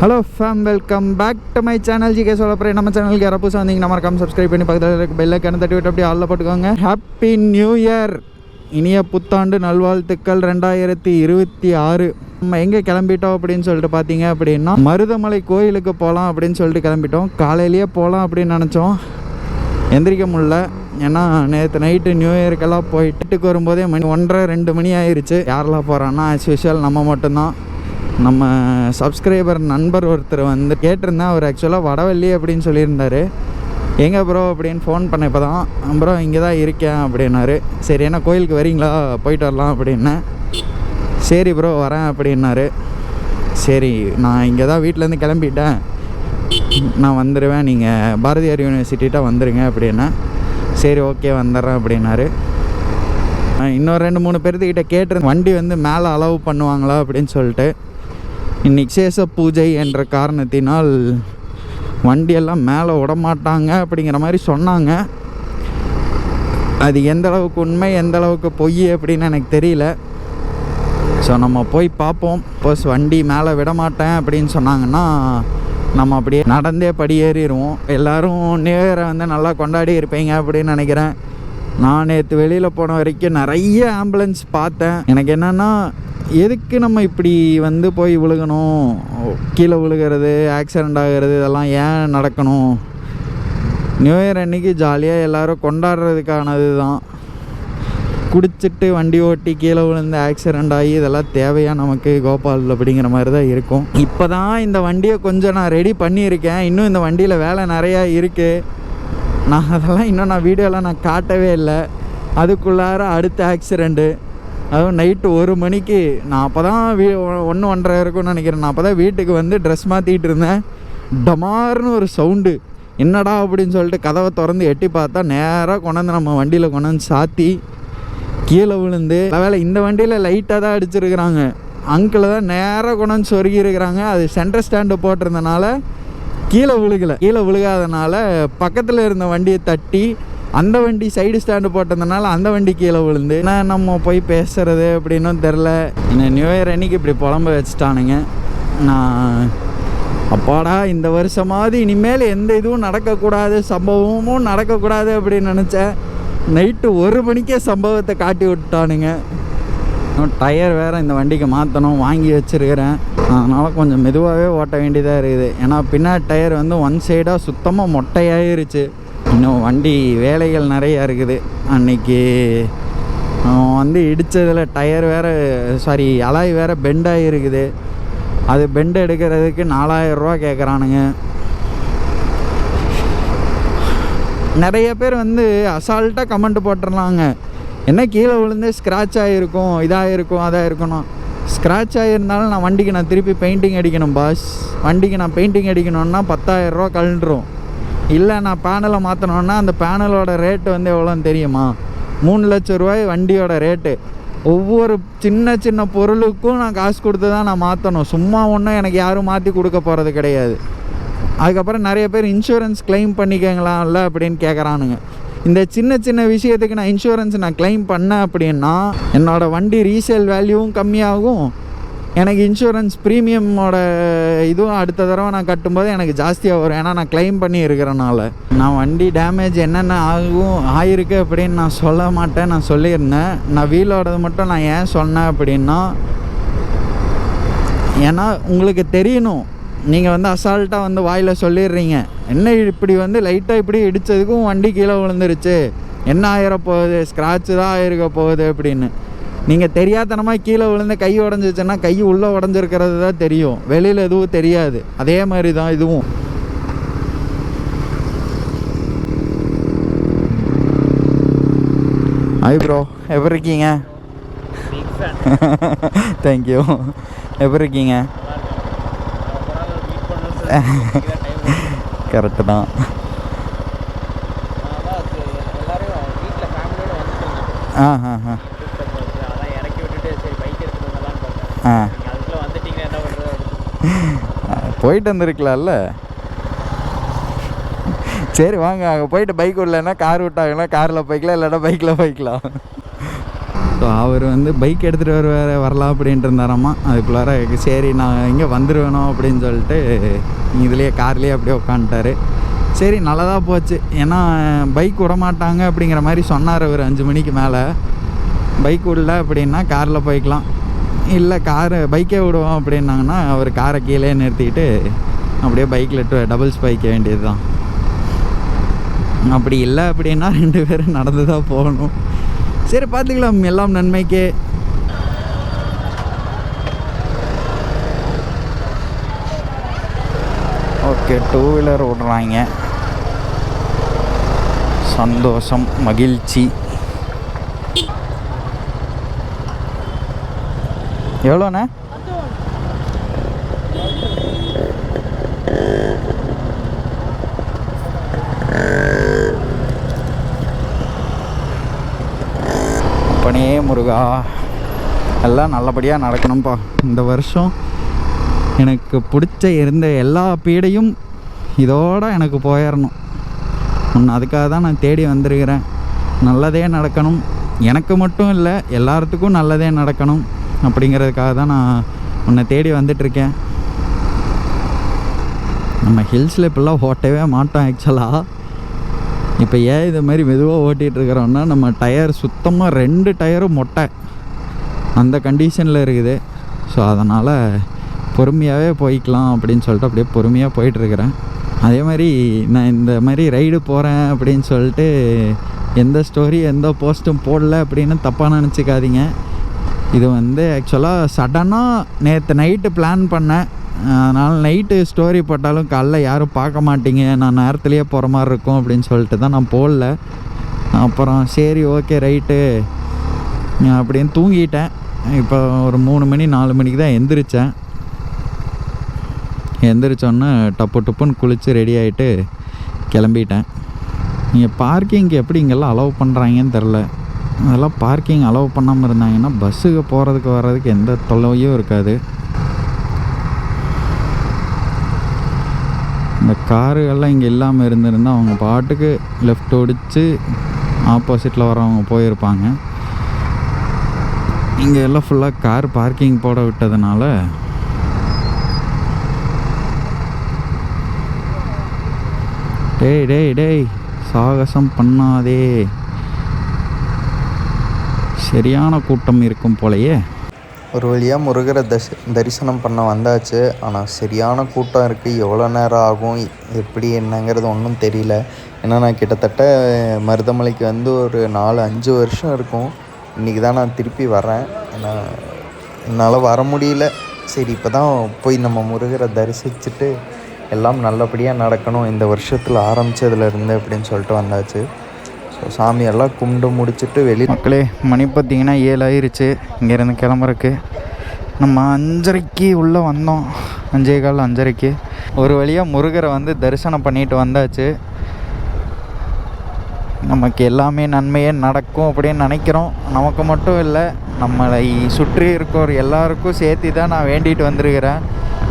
Hello fam, welcome back to my channel. GK Cholapurai. நம்ம சேனலுக்கு யாராவது புதுசாக வந்தீங்கன்னா மறக்காம சப்ஸ்கிரைப் பண்ணி பக்கத்தில் இருக்க பெல் ஐக்கானை தட்டி விட்டு அப்படியே ஆளில் போட்டுக்கோங்க. ஹாப்பி நியூ இயர், இனிய புத்தாண்டு நல்வாழ்த்துக்கள் 2026. நம்ம எங்கே கிளம்பிட்டோம் அப்படின்னு சொல்லிட்டு பார்த்தீங்க அப்படின்னா, மருதமலை கோயிலுக்கு போகலாம் அப்படின்னு சொல்லிட்டு கிளம்பிட்டோம். காலையிலேயே போகலாம் அப்படின்னு நினச்சோம், எந்திரிக்க முடியல. ஏன்னா நேற்று நைட்டு நியூ இயருக்கெல்லாம் போயிட்டு வரும்போதே மணி 1:30-2 மணி ஆயிடுச்சு. யாரெல்லாம் போகிறான்னா ஆஸ் யூஷுவல் நம்ம மட்டும்தான். நம்ம சப்ஸ்கிரைபர் நண்பர் ஒருத்தர் வந்து கேட்டிருந்தேன். அவர் ஆக்சுவலாக வடவள்ளி அப்படின்னு சொல்லியிருந்தார். எங்கே ப்ரோ அப்படின்னு ஃபோன் பண்ண இப்போ தான், ப்ரோ இங்கே தான் இருக்கேன் அப்படின்னாரு. சரி, என்ன கோயிலுக்கு வரீங்களா, போயிட்டு வரலாம் அப்படின்னேன். சரி ப்ரோ வரேன் அப்படின்னாரு. சரி, நான் இங்கே தான் வீட்டிலேருந்து கிளம்பிட்டேன், நான் வந்துடுவேன், நீங்கள் பாரதியார் யூனிவர்சிட்டிகிட்ட வந்துடுங்க அப்படின்னேன். சரி ஓகே வந்துடுறேன் அப்படின்னாரு. இன்னொரு 2-3 பேர்த்துக்கிட்ட கேட்டிருந்தேன், வண்டி வந்து மேலே அலோவ் பண்ணுவாங்களா அப்படின்னு சொல்லிட்டு. இன்னைக்கு விசேஷ பூஜை என்ற காரணத்தினால் வண்டியெல்லாம் மேலே விடமாட்டாங்க அப்படிங்கிற மாதிரி சொன்னாங்க. அது எந்த அளவுக்கு உண்மை எந்த அளவுக்கு பொய் அப்படின்னு எனக்கு தெரியல. ஸோ நம்ம போய் பார்ப்போம். சப்போஸ் வண்டி மேலே விடமாட்டேன் அப்படின்னு சொன்னாங்கன்னா நம்ம அப்படியே நடந்தே படியேறிடுவோம். எல்லோரும் நியூ இயரை வந்து நல்லா கொண்டாடி இருப்பீங்க அப்படின்னு நினைக்கிறேன். நான் நேற்று வெளியில் போன வரைக்கும் நிறைய ஆம்புலன்ஸ் பார்த்தேன். எனக்கு என்னென்னா, எதுக்கு நம்ம இப்படி வந்து போய் விழுகணும், கீழே விழுகிறது, ஆக்சிடெண்ட் ஆகிறது, இதெல்லாம் ஏன் நடக்கணும்? நியூ இயர் அன்றைக்கி ஜாலியாக எல்லோரும் கொண்டாடுறதுக்கானது தான். குடிச்சிட்டு வண்டி ஓட்டி கீழே விழுந்து ஆக்சிடெண்ட் ஆகி இதெல்லாம் தேவையா நமக்கு கோபால் அப்படிங்கிற மாதிரி தான் இருக்கும். இப்போ தான் இந்த வண்டியை கொஞ்சம் நான் ரெடி பண்ணியிருக்கேன். இன்னும் இந்த வண்டியில் வேலை நிறையா இருக்குது. நான் அதெல்லாம் இன்னும் வீடியோலாம் நான் காட்டவே இல்லை. அதுக்குள்ளார அடுத்த ஆக்சிடெண்ட்டு, அதுவும் நைட்டு 1 மணிக்கு. நான் அப்போ தான் 1-1:30 இருக்கும்னு நினைக்கிறேன். நான் அப்போ தான் வீட்டுக்கு வந்து ட்ரெஸ் மாற்றிட்டு இருந்தேன். டமார்னு ஒரு சவுண்டு. என்னடா அப்படின்னு சொல்லிட்டு கதவை திறந்து எட்டி பார்த்தா நேராக கொண்டாந்து நம்ம வண்டியில் கொண்டாந்து சாத்தி கீழே விழுந்து. வேலை இந்த வண்டியில் லைட்டாக தான் அடிச்சிருக்கிறாங்க. அங்கிள் தான் நேராக கொண்டாந்து சொருகி இருக்கிறாங்க. அது சென்டர் ஸ்டாண்டு போட்டிருந்தனால கீழே விழுகாதனால பக்கத்தில் இருந்த வண்டியை தட்டி அந்த வண்டி சைடு ஸ்டாண்டு போட்டதுனால அந்த வண்டி கீழே விழுந்து. என்ன நம்ம போய் பேசுறது அப்படின்னும் தெரில. இன்னும் நியூ இயர் அன்றைக்கி இப்படி புலம்ப வச்சுட்டானுங்க. நான் அப்பாடா இந்த வருஷமாவது இனிமேல் எந்த இதுவும் நடக்கக்கூடாது, சம்பவமும் நடக்கக்கூடாது அப்படின்னு நினச்சேன். நைட்டு 1 மணிக்கே சம்பவத்தை காட்டி விட்டுட்டானுங்க. டயர் வேறு இந்த வண்டிக்கு மாற்றணும், வாங்கி வச்சுருக்கிறேன். அதனால் கொஞ்சம் மெதுவாகவே ஓட்ட வேண்டியதாக இருக்குது. ஏன்னா பின்னாடி டயர் வந்து 1 சைடாக சுத்தமாக மொட்டையாயிருச்சு. இன்னும் வண்டி வேலைகள் நிறையா இருக்குது. அன்றைக்கி வந்து இடித்ததில் டயர் வேறு அலாய் வேறு பெண்டாகி இருக்குது. அது பெண்டு எடுக்கிறதுக்கு 4000 ரூபா கேட்குறானுங்க. நிறைய பேர் வந்து அசால்ட்டாக கமெண்ட் போட்டுடலாங்க, என்ன கீழே விழுந்து ஸ்க்ராட்ச் ஆகிருக்கும், இதாக இருக்கும், அதாக இருக்கணும். ஸ்க்ராட்ச் ஆகிருந்தாலும் நான் வண்டிக்கு நான் திருப்பி பெயிண்டிங் அடிக்கணும் பாஸ். வண்டிக்கு நான் பெயிண்டிங் அடிக்கணுன்னா 10,000 ரூபா கழண்டுரும். இல்லை நான் பேனலை மாற்றணுன்னா அந்த பேனலோட ரேட்டு வந்து எவ்வளோன்னு தெரியுமா? 3 லட்சம் ரூபாய் வண்டியோட ரேட்டு. ஒவ்வொரு சின்ன சின்ன பொருளுக்கும் நான் காசு கொடுத்து தான் நான் மாற்றணும். சும்மா ஒன்றும் எனக்கு யாரும் மாற்றி கொடுக்க போகிறது கிடையாது. அதுக்கப்புறம் நிறைய பேர் இன்சூரன்ஸ் கிளைம் பண்ணிக்கங்களாம்ல அப்படின்னு கேட்குறானுங்க. இந்த சின்ன சின்ன விஷயத்துக்கு நான் இன்சூரன்ஸ் கிளைம் பண்ணேன் அப்படின்னா என்னோடய வண்டி ரீசேல் வேல்யூவும் கம்மியாகும். எனக்கு இன்சூரன்ஸ் ப்ரீமியமோட இதுவும் அடுத்த தடவை நான் கட்டும்போது எனக்கு ஜாஸ்தியாக வரும். ஏன்னா நான் கிளைம் பண்ணி இருக்கிறனால. நான் வண்டி டேமேஜ் என்னென்ன ஆகிருக்கு அப்படின்னு நான் சொல்ல மாட்டேன். நான் சொல்லியிருந்தேன். நான் வீலோடது மட்டும் நான் ஏன் சொன்னேன் அப்படின்னா, ஏன்னா உங்களுக்கு தெரியணும். நீங்கள் வந்து அசால்ட்டாக வந்து வாயில் சொல்லிடுறீங்க, என்ன இப்படி வந்து லைட்டாக இப்படி இடித்ததுக்கும் வண்டி கீழே விழுந்துருச்சு, என்ன ஆகிரப்போகுது, ஸ்க்ராட்சு தான் ஆகிருக்க போகுது அப்படின்னு. நீங்கள் தெரியாதனமாக கீழே விழுந்து கை உடஞ்சிச்சுன்னா கை உள்ளே உடஞ்சிருக்கிறது தான் தெரியும், வெளியில் எதுவும் தெரியாது. அதே மாதிரி தான் இதுவும். ஹாய் ப்ரோ, எப்படி இருக்கீங்க? தேங்க்யூ. எப்படி இருக்கீங்க? கரெக்டு தான். போயிட்டு வந்துருக்கலாம்ல. சரி வாங்க, அங்கே போயிட்டு பைக் விடலன்னா கார் விட்டாங்கன்னா காரில் போய்க்கலாம், இல்லைன்னா பைக்கில் போய்க்கலாம். ஸோ அவர் வந்து பைக் எடுத்துகிட்டு வரலாம் அப்படின்ட்டு இருந்தாராம்மா. அதுக்குள்ளார சரி நான் இங்கே வந்துடுவேணும் அப்படின்னு சொல்லிட்டு இதுலேயே கார்லேயே அப்படியே உட்காந்துட்டாரு. சரி நல்லதாக போச்சு. ஏன்னா பைக் விட மாட்டாங்க அப்படிங்கிற மாதிரி சொன்னார் ஒரு 5 மணிக்கு மேலே. பைக் விடல அப்படின்னா காரில் போய்க்கலாம், இல்லை பைக்கே விடுவோம் அப்படின்னாங்கன்னா அவர் காரை கீழே நிறுத்திக்கிட்டு அப்படியே பைக்கில் டபுள்ஸ் பைக்க வேண்டியது தான். அப்படி இல்லை அப்படின்னா 2 பேரும் நடந்து தான் போகணும். சரி பார்த்துக்கலாம், எல்லாம் நன்மைக்கே. ஓகே, 2 வீலர் ஓடுறாங்க. சந்தோஷம், மகிழ்ச்சி. எவ்வளோண்ணே? அப்பனே முருகா, எல்லாம் நல்லபடியாக நடக்கணும்ப்பா. இந்த வருஷம் எனக்கு பிடிச்ச இருந்த எல்லா பீடையும் இதோட எனக்கு போயிடணும். அதுக்காக தான் நான் தேடி வந்திருக்கிறேன். நல்லதே நடக்கணும், எனக்கு மட்டும் இல்லை எல்லாத்துக்கும் நல்லதே நடக்கணும் அப்படிங்கிறதுக்காக தான் நான் உன்னை தேடி வந்துட்டுருக்கேன். நம்ம ஹில்ஸில் இப்போல்லாம் ஓட்டவே மாட்டோம் ஆக்சுவலாக. இப்போ ஏன் இது மாதிரி மெதுவாக ஓட்டிகிட்ருக்கிறோன்னா, நம்ம டயர் சுத்தமாக 2 டயரும் மொட்டை அந்த கண்டிஷனில் இருக்குது. ஸோ அதனால் பொறுமையாகவே போய்க்கலாம் அப்படின்னு சொல்லிட்டு அப்படியே பொறுமையாக போயிட்டுருக்கிறேன். அதே மாதிரி நான் இந்த மாதிரி ரைடு போகிறேன் அப்படின்னு சொல்லிட்டு எந்த ஸ்டோரி எந்த போஸ்ட்டும் போடல அப்படின்னு தப்பாக நினச்சிக்காதீங்க. இது வந்து ஆக்சுவலாக சடனாக நேற்று நைட்டு பிளான் பண்ணேன். அதனால் நைட்டு ஸ்டோரி போட்டாலும் காலைல யாரும் பார்க்க மாட்டீங்க, நான் நேரத்துலேயே போகிற மாதிரி இருக்கும் அப்படின்னு சொல்லிட்டு தான் நான் போடல. அப்புறம் சரி ஓகே ரைட்டு அப்படின்னு தூங்கிட்டேன். இப்போ ஒரு 3 மணி 4 மணிக்கு தான் எந்திரிச்சேன். எந்திரிச்சோன்னே டப்புன்னு குளித்து ரெடி ஆகிட்டு கிளம்பிட்டேன். நீங்கள் பார்க்கிங்க்கு எப்படி இங்கெல்லாம் அலோவ் பண்ணுறாங்கன்னு தெரில. அதெல்லாம் பார்க்கிங் அலோவ் பண்ணாமல் இருந்தாங்கன்னா பஸ்ஸுக்கு போகிறதுக்கு வர்றதுக்கு எந்த தொல்லையும் இருக்காது. இந்த காருகள்லாம் இங்கே இல்லாமல் இருந்திருந்தால் அவங்க பாட்டுக்கு லெஃப்ட் ஒடிச்சு ஆப்போசிட்டில் வரவங்க போயிருப்பாங்க. இங்கே எல்லாம் ஃபுல்லாக கார் பார்க்கிங் போட விட்டதுனால டேய் சாகசம் பண்ணாதே, சரியான கூட்டம் இருக்கும் போலையே. ஒரு வழியாக முருகரை தரிசனம் பண்ண வந்தாச்சு. ஆனால் சரியான கூட்டம் இருக்குது. எவ்வளோ நேரம் ஆகும், எப்படி என்னங்கிறது ஒன்றும் தெரியல. ஏன்னா நான் கிட்டத்தட்ட மருதமலைக்கு வந்து ஒரு 4-5 வருஷம் இருக்கும். இன்றைக்கி தான் நான் திருப்பி வரேன். ஏன்னா என்னால் வர முடியல. சரி இப்போ தான் போய் நம்ம முருகரை தரிசிச்சுட்டு எல்லாம் நல்லபடியாக நடக்கணும் இந்த வருஷத்தில் ஆரம்பித்ததுலேருந்து அப்படின்னு சொல்லிட்டு வந்தாச்சு. ஸோ சாமியெல்லாம் கும்பிட்டு முடிச்சுட்டு மக்களே மணி பார்த்திங்கன்னா 7 ஆயிடுச்சு இங்கேருந்து கிளம்புறக்கு. நம்ம 5:30 உள்ளே வந்தோம், 5:15 5:30. ஒரு வழியாக முருகரை வந்து தரிசனம் பண்ணிட்டு வந்தாச்சு. நமக்கு எல்லாமே நன்மையே நடக்கும் அப்படின்னு நினைக்கிறோம். நமக்கு மட்டும் இல்லை, நம்மளை சுற்றி இருக்கிற எல்லாருக்கும் சேர்த்து தான் நான் வேண்டிட்டு வந்திருக்கிறேன்.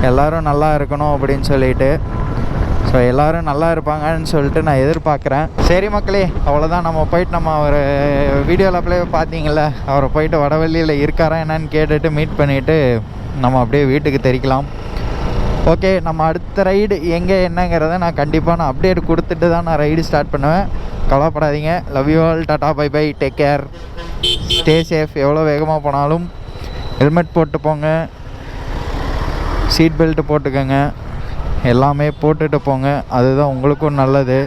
எல்லோரும் நல்லா இருக்கணும் அப்படின்னு சொல்லிட்டு. ஸோ எல்லோரும் நல்லா இருப்பாங்கன்னு சொல்லிட்டு நான் எதிர்பார்க்குறேன். சரி மக்களே, அவ்வளோதான். நம்ம போயிட்டு நம்ம ஒரு வீடியோவில் அப்படியே பார்த்தீங்கள, அவரை போயிட்டு வடவள்ளியில் இருக்காரா என்னன்னு கேட்டுட்டு மீட் பண்ணிவிட்டு நம்ம அப்படியே வீட்டுக்கு தெரிக்கலாம். ஓகே, நம்ம அடுத்த ரைடு எங்கே என்னங்கிறத நான் கண்டிப்பாக அப்டேட் கொடுத்துட்டு தான் நான் ரைடு ஸ்டார்ட் பண்ணுவேன். கவலைப்படாதீங்க. Love you all. Tata bye bye, take care, stay safe. எவ்வளோ வேகமாக போனாலும் ஹெல்மெட் போட்டு போங்க, சீட் பெல்ட்டு போட்டுக்கோங்க, எல்லாமே போட்டுட்டு போங்க. அதுதான் உங்களுக்கும் நல்லது.